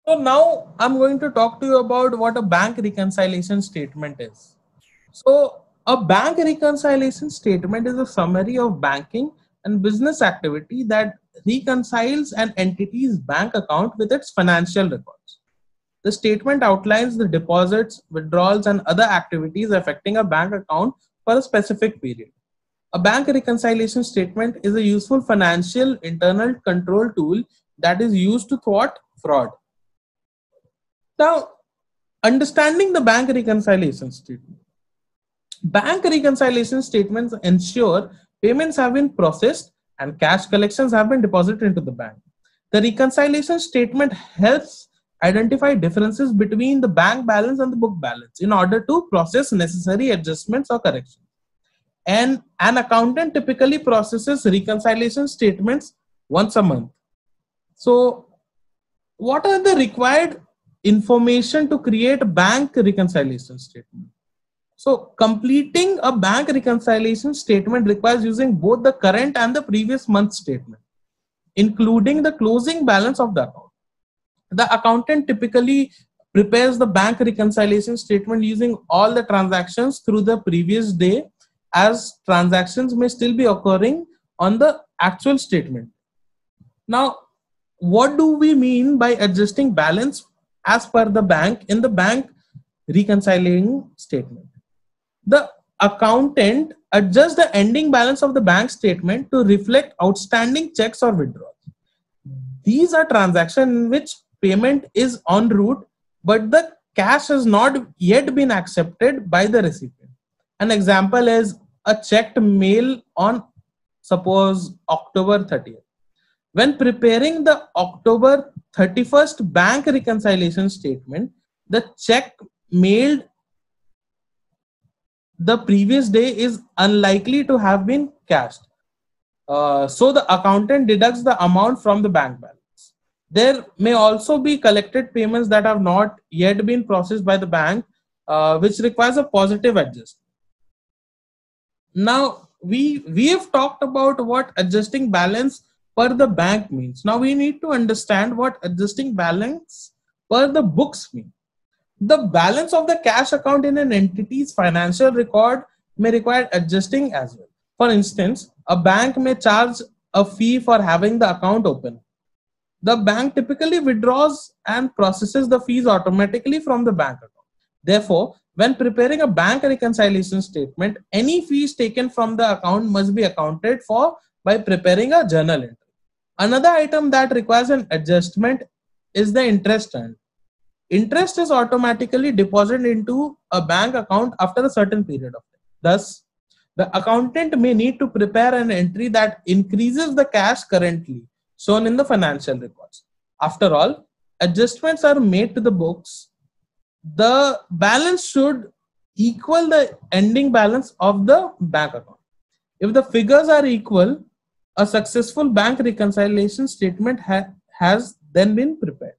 So now I'm going to talk to you about what a bank reconciliation statement is. So a bank reconciliation statement is a summary of banking and business activity that reconciles an entity's bank account with its financial records. The statement outlines the deposits, withdrawals, and other activities affecting a bank account for a specific period. A bank reconciliation statement is a useful financial internal control tool that is used to thwart fraud. Now, understanding the bank reconciliation statement. Bank reconciliation statements ensure payments have been processed and cash collections have been deposited into the bank. The reconciliation statement helps identify differences between the bank balance and the book balance in order to process necessary adjustments or corrections. And an accountant typically processes reconciliation statements once a month. So, what are the required information to create a bank reconciliation statement? So completing a bank reconciliation statement requires using both the current and the previous month statement, including the closing balance of the account. The accountant typically prepares the bank reconciliation statement using all the transactions through the previous day, as transactions may still be occurring on the actual statement. Now, what do we mean by adjusting balance as per the bank in the bank reconciling statement? The accountant adjusts the ending balance of the bank statement to reflect outstanding checks or withdrawals. These are transactions in which payment is en route, but the cash has not yet been accepted by the recipient. An example is a checked mail on, suppose, October 30th. When preparing the October 31st bank reconciliation statement, the check mailed the previous day is unlikely to have been cashed. So the accountant deducts the amount from the bank balance. There may also be collected payments that have not yet been processed by the bank, which requires a positive adjustment. Now we have talked about what adjusting balance per the bank means. Now we need to understand what adjusting balance per the books mean. The balance of the cash account in an entity's financial record may require adjusting as well. For instance, a bank may charge a fee for having the account open. The bank typically withdraws and processes the fees automatically from the bank account. Therefore, when preparing a bank reconciliation statement, any fees taken from the account must be accounted for by preparing a journal entry. Another item that requires an adjustment is the interest earned. Interest is automatically deposited into a bank account after a certain period of time. Thus, the accountant may need to prepare an entry that increases the cash currently shown in the financial records. After all, adjustments are made to the books. The balance should equal the ending balance of the bank account. If the figures are equal, a successful bank reconciliation statement has then been prepared.